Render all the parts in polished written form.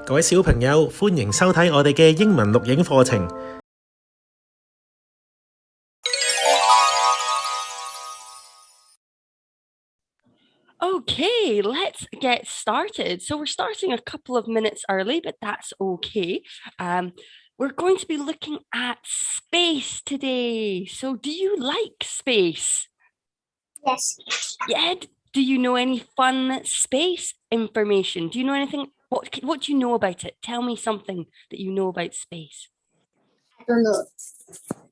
各位小朋友，歡迎收睇我哋嘅英文錄影課程。Okay, let's get started. So we're starting a couple of minutes early, but that's okay. We're going to be looking at space today. So do you like space? Yes. Yeah. Do you know any fun space information? Do you know anything? What do you know about it? Tell me something that you know about space. I don't know.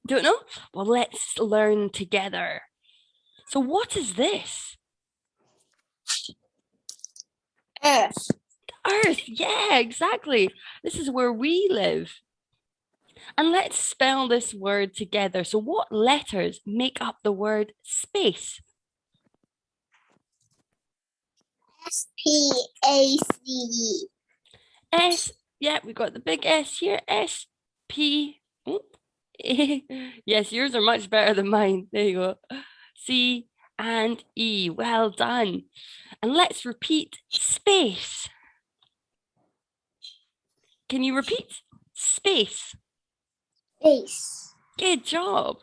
Don't know? Well, let's learn together. So what is this? Earth. Earth, yeah, exactly. This is where we live. And let's spell this word together. So what letters make up the word space? S-P-A-C-E. S, yeah, we've got the big S here. S-P. Yes, yours are much better than mine. There you go. C and E. Well done. And let's repeat space. Can you repeat? Space. Space. Good job.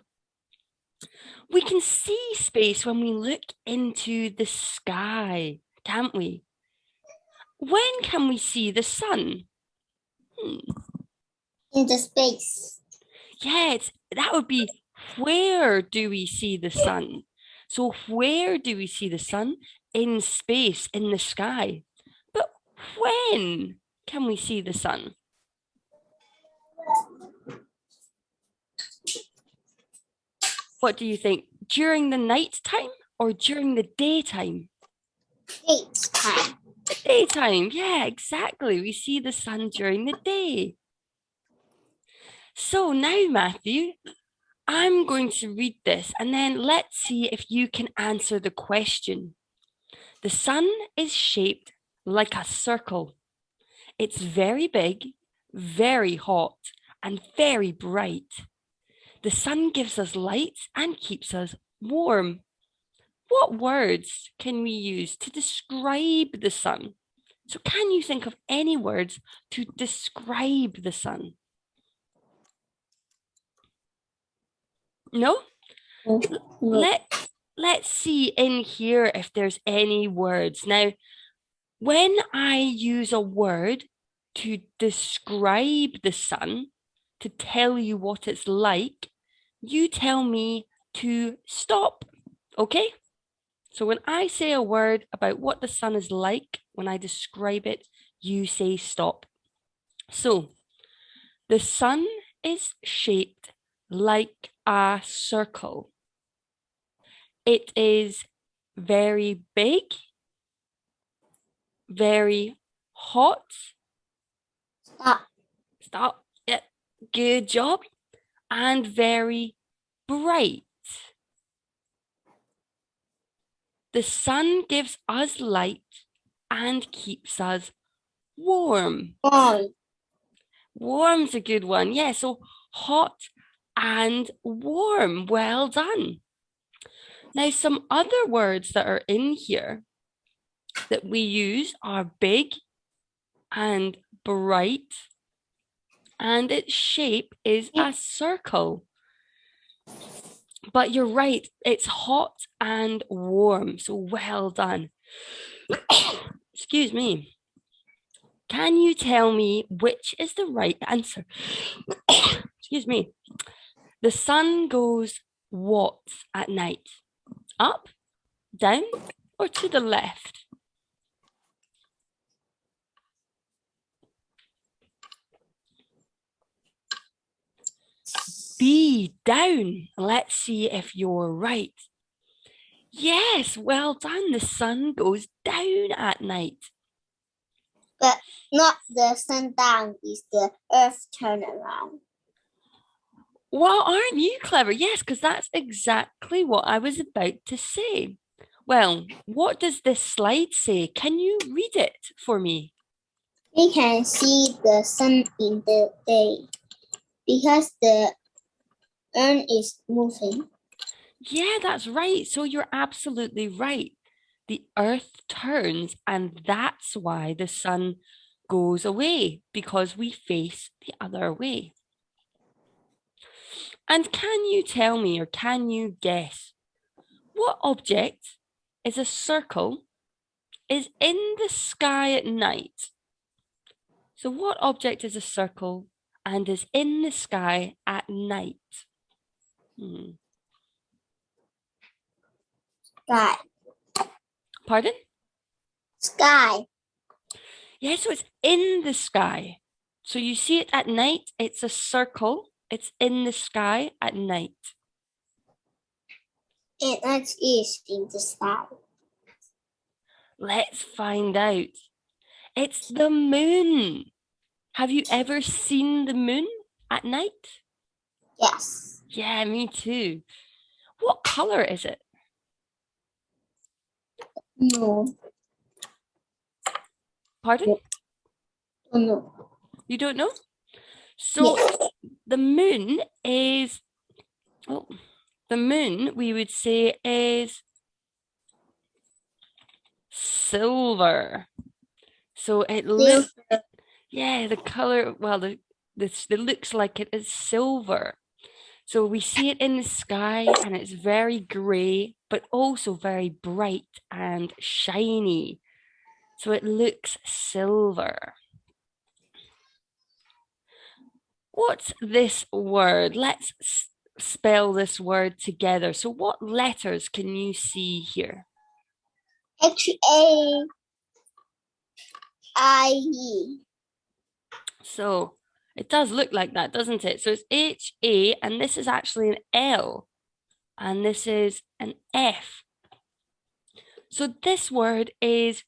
We can see space when we look into the sky, can't we? When can we see the sun? In the space. Yes, that would be where do we see the sun? So where do we see the sun? In space, in the sky. But when can we see the sun? What do you think? During the night time or during the daytime? Daytime. Daytime, yeah, exactly. We see the sun during the day. So now, Matthew, I'm going to read this and then let's see if you can answer the question. The sun is shaped like a circle. It's very big, very hot, and very bright. The sun gives us light and keeps us warm. What words can we use to describe the sun? So can you think of any words to describe the sun? No? Let's see in here if there's any words. Now, when I use a word to describe the sun, to tell you what it's like, you tell me to stop, okay? So when I say a word about what the sun is like, when I describe it, you say stop. So, the sun is shaped like a circle. It is very big, very hot. Stop. Yeah, good job. And very bright. The sun gives us light and keeps us warm. Warm's a good one. Yeah, so hot and warm. Well done. Now, some other words that are in here that we use are big and bright, and its shape is a circle. But you're right, it's hot and warm, so well done. Excuse me. Can you tell me which is the right answer? Excuse me. The sun goes what at night? Up, down, or to the left? B, down. Let's see if you're right. Yes, well done. The sun goes down at night. But not the sun down, it's the earth turn around. Well, aren't you clever? Yes, because that's exactly what I was about to say. Well, what does this slide say? Can you read it for me? We can see the sun in the day because the earth is moving. Yeah, that's right. So you're absolutely right. The earth turns, and that's why the sun goes away because we face the other way. And can you tell me, or can you guess, what object is a circle, is in the sky at night? So what object is a circle and is in the sky at night? Sky. Pardon? Sky. Yeah, so it's in the sky. So you see it at night, it's a circle. It's in the sky at night. And that is in the sky. Let's find out. It's the moon. Have you ever seen the moon at night? Yes. Yeah, me too. What color is it? No. Pardon? Oh, no. You don't know? So the moon is, the moon we would say is silver. So it looks, yeah, the color, well, it looks like it is silver. So we see it in the sky and it's very gray, but also very bright and shiny. So it looks silver. What's this word? Let's spell this word together. So what letters can you see here? H-A-I-E. So it does look like that, doesn't it? So it's H-A, and this is actually an L, and this is an F. So this word is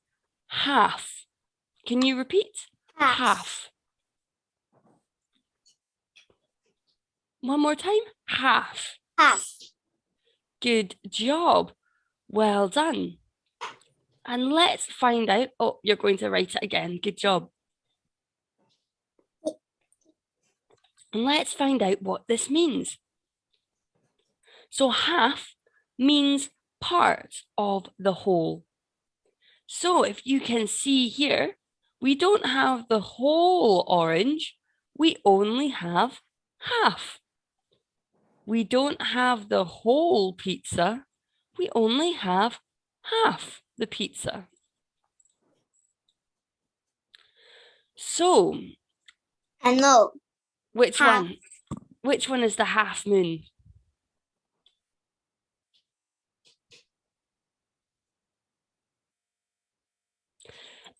half. Can you repeat? Half. One more time. Half. Half. Good job. Well done. And let's find out. Oh, you're going to write it again. Good job. And let's find out what this means. So half means part of the whole. So if you can see here, we don't have the whole orange. We only have half. We don't have the whole pizza. We only have half the pizza. So, I know. which Half. one? Which one is the half moon?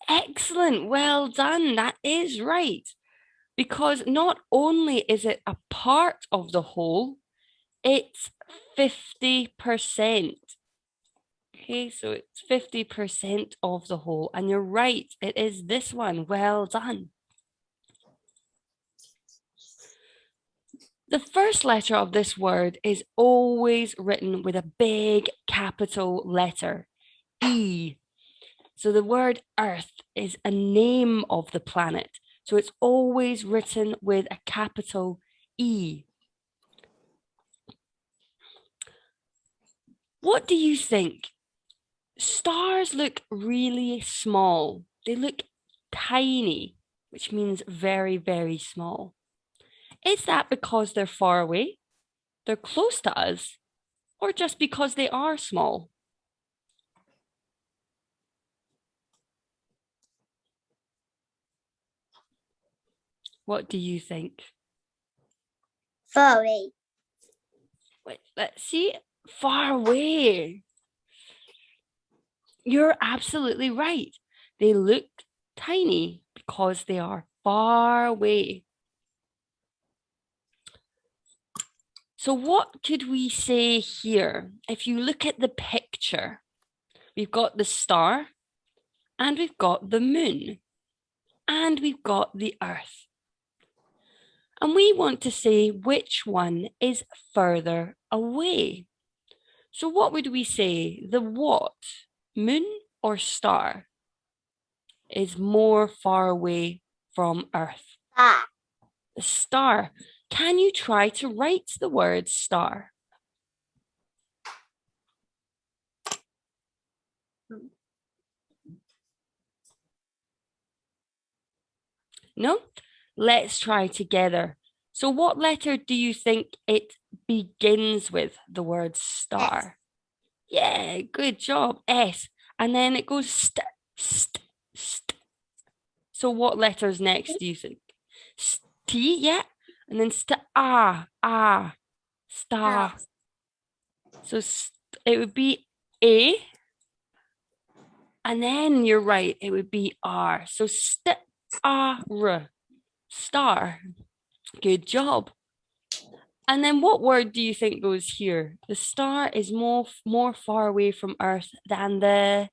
Excellent. Well done. That is right. Because not only is it a part of the whole, it's 50%. Okay, so it's 50% of the whole. And you're right, it is this one. Well done. The first letter of this word is always written with a big capital letter, E. So the word Earth is a name of the planet. So it's always written with a capital E. What do you think? Stars look really small. They look tiny, which means very, very small. Is that because they're far away, they're close to us, or just because they are small? What do you think? Far away. Wait, let's see. Far away. You're absolutely right. They look tiny because they are far away. So what could we say here? If you look at the picture, we've got the star, and we've got the moon, and we've got the earth. And we want to say which one is further away. So what would we say? The what? Moon or star is more far away from earth? Ah. The star. Can you try to write the word star? No? Let's try together. So what letter do you think it begins with, the word star? Yeah, good job. S. And then it goes st, st, st. So what letters next do you think? T, yeah. And then star. So it would be A. And then you're right, it would be R. So star. Good job. And then what word do you think goes here? The star is more far away from Earth than the...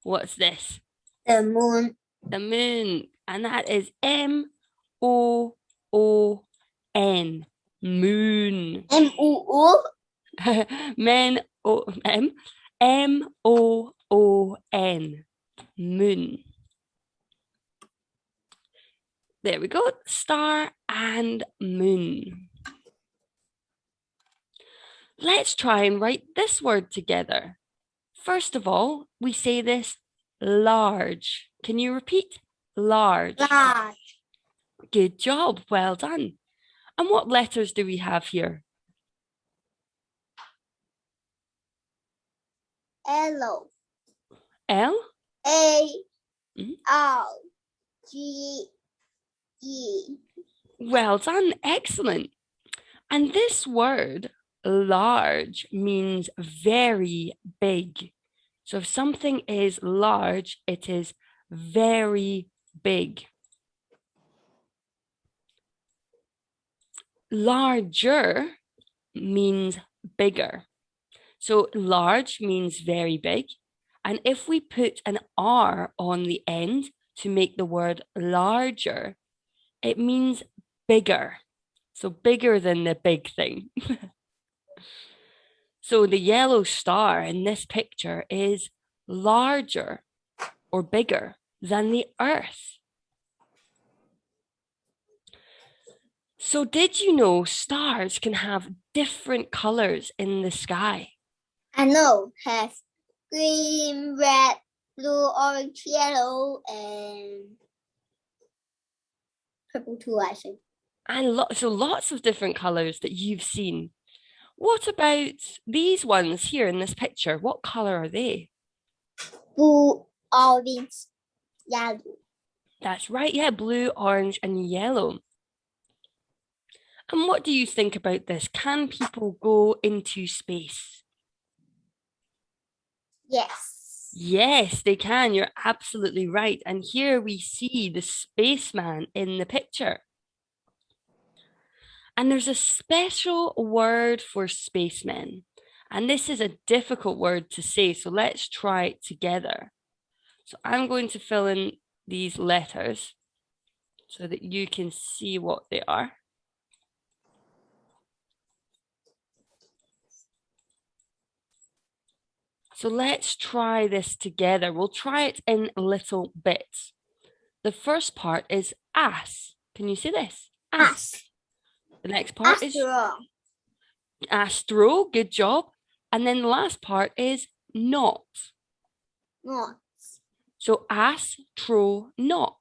What's this? The moon. The moon. And that is M-O-O-N. Moon. M-O-O. M-O-O-N. Moon. There we go. Star and moon. Let's try and write this word together. First of all, we say this large. Can you repeat? Large. Large. Good job. Well done. And what letters do we have here? L. L? A-L-G-E. Well done. Excellent. And this word, large, means very big. So if something is large, it is very big. Larger means bigger. So large means very big. And if we put an R on the end to make the word larger, it means bigger. So bigger than the big thing. So the yellow star in this picture is larger or bigger than the Earth. So did you know stars can have different colors in the sky? I know. Has green, red, blue, orange, yellow, and purple too, I think. And lots of different colors that you've seen. What about these ones here in this picture? What color are they? Blue, orange, yellow. That's right, yeah, blue, orange, and yellow. And what do you think about this? Can people go into space? Yes. Yes, they can. You're absolutely right. And here we see the spaceman in the picture. And there's a special word for spacemen. And this is a difficult word to say, so let's try it together. So I'm going to fill in these letters so that you can see what they are. So let's try this together. We'll try it in little bits. The first part is ass. Can you see this? Ass. The next part is astro. Good job. And then the last part is not. Not. So astronaut.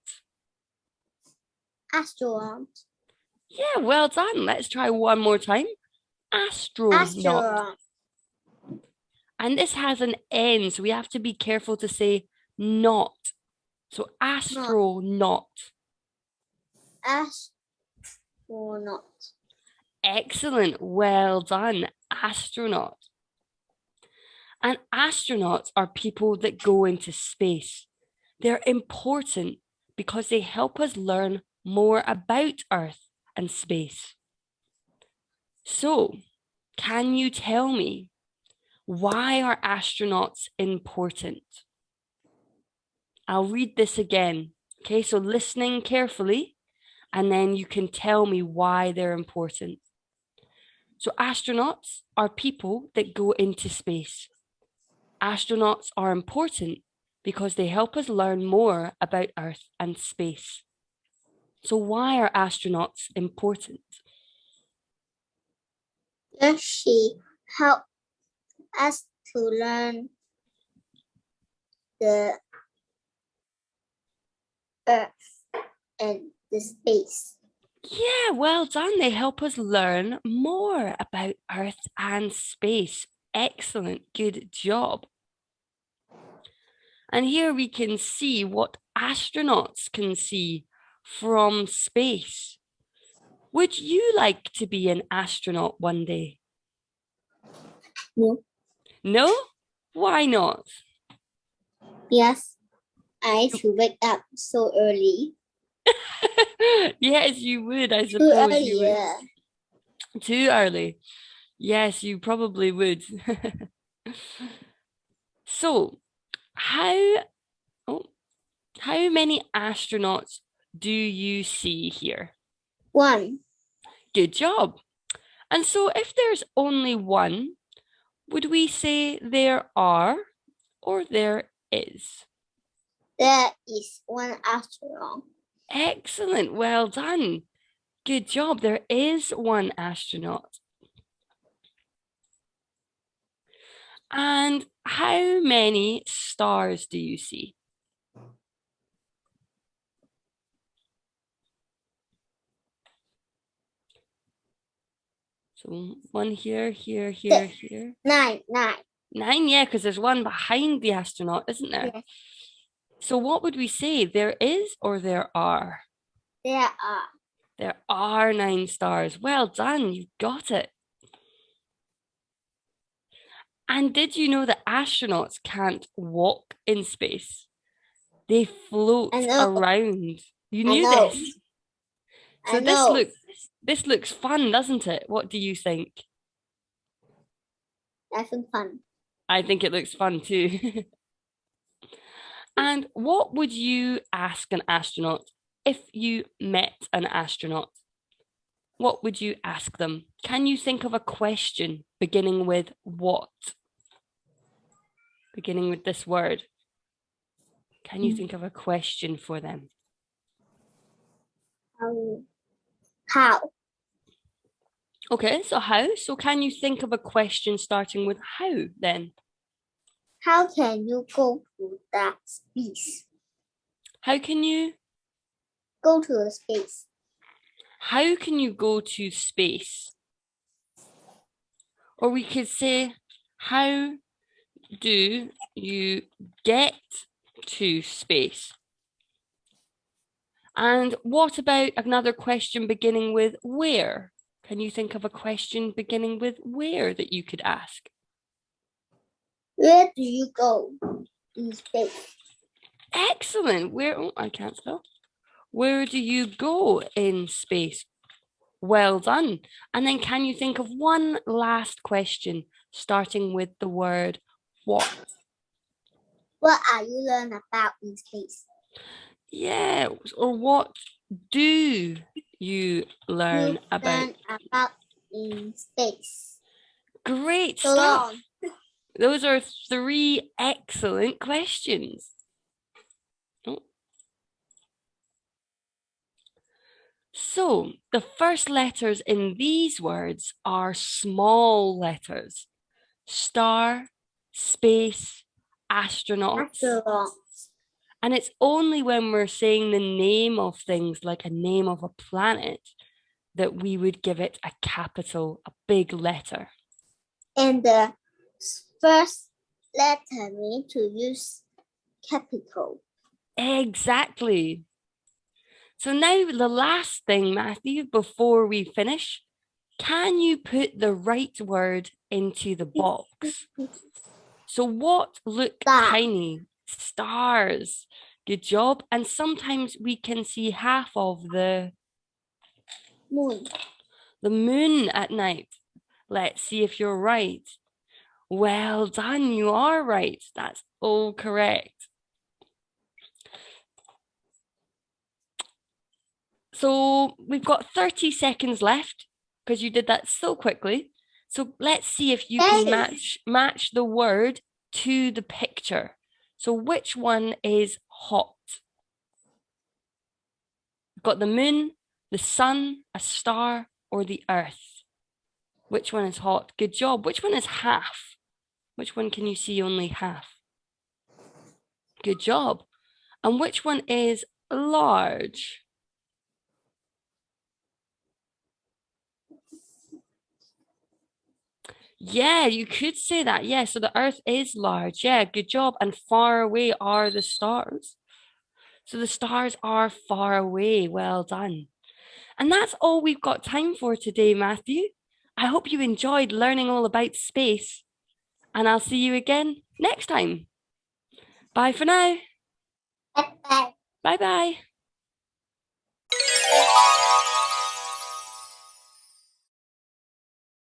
Astronaut. Yeah, well done. Let's try one more time. Astronaut. And this has an N, so we have to be careful to say not. So astronaut. Astronaut. Excellent. Well done. Astronaut. And astronauts are people that go into space. They're important because they help us learn more about Earth and space. So, can you tell me, why are astronauts important? I'll read this again. Okay, so listening carefully, and then you can tell me why they're important. So astronauts are people that go into space. Astronauts are important because they help us learn more about Earth and space. So why are astronauts important? She helps us to learn Earth, and the space. Yeah, well done. They help us learn more about Earth and space. Excellent. Good job. And here we can see what astronauts can see from space. Would you like to be an astronaut one day? No. No? Why not? Yes, I should wake up so early. Yes, you would. I Too suppose early. you would. Too early. Yes, you probably would. So, how many astronauts do you see here? 1. Good job. And so if there's only one, would we say there are or there is? There is 1 astronaut. Excellent. Well done. Good job. There is 1 astronaut. And how many stars do you see? So 1 here, here, here, here. 9. 9, yeah, because there's 1 behind the astronaut, isn't there? Yes. So what would we say? There is or there are? There are. There are 9 stars. Well done. You got it. And did you know that astronauts can't walk in space? They float around. You knew this. So this looks fun, doesn't it? What do you think? I think fun. I think it looks fun too. And what would you ask an astronaut if you met an astronaut? What would you ask them? Can you think of a question beginning with what? Beginning with this word. Can you think of a question for them? How? Okay, so how? So can you think of a question starting with how then? How can you go to that space? How can you? Go to the space. How can you go to space? Or we could say, how do you get to space? And what about another question beginning with where? Can you think of a question beginning with where that you could ask? Where do you go in space? Excellent. Where? Oh, I can't spell. Where do you go in space? Well done. And then can you think of one last question starting with the word what? What are you learning about in space? Yeah, or what do you learn about? Learn about in space. Great So stuff. long. Those are 3 excellent questions. Oh. So the first letters in these words are small letters. Star, space, astronauts. And it's only when we're saying the name of things like a name of a planet that we would give it a capital, a big letter. And the first letter we need to use capital. Exactly. So now the last thing, Matthew, before we finish, can you put the right word into the box? So what look tiny? Stars. Good job. And sometimes we can see half of the Moon. The moon at night. Let's see if you're right. Well done, you are right. That's all correct. So we've got 30 seconds left because you did that so quickly. So let's see if you can match the word to the picture. So which one is hot? We've got the moon, the sun, a star, or the earth. Which one is hot? Good job. Which one is half? Which one can you see only half? Good job. And which one is large. Yeah, you could say that. Yeah, so the earth is large. Yeah, good job. And far away are the stars. So the stars are far away. Well done. And that's all we've got time for today, Matthew. I hope you enjoyed learning all about space. And I'll see you again next time. Bye for now. Bye bye. Bye bye.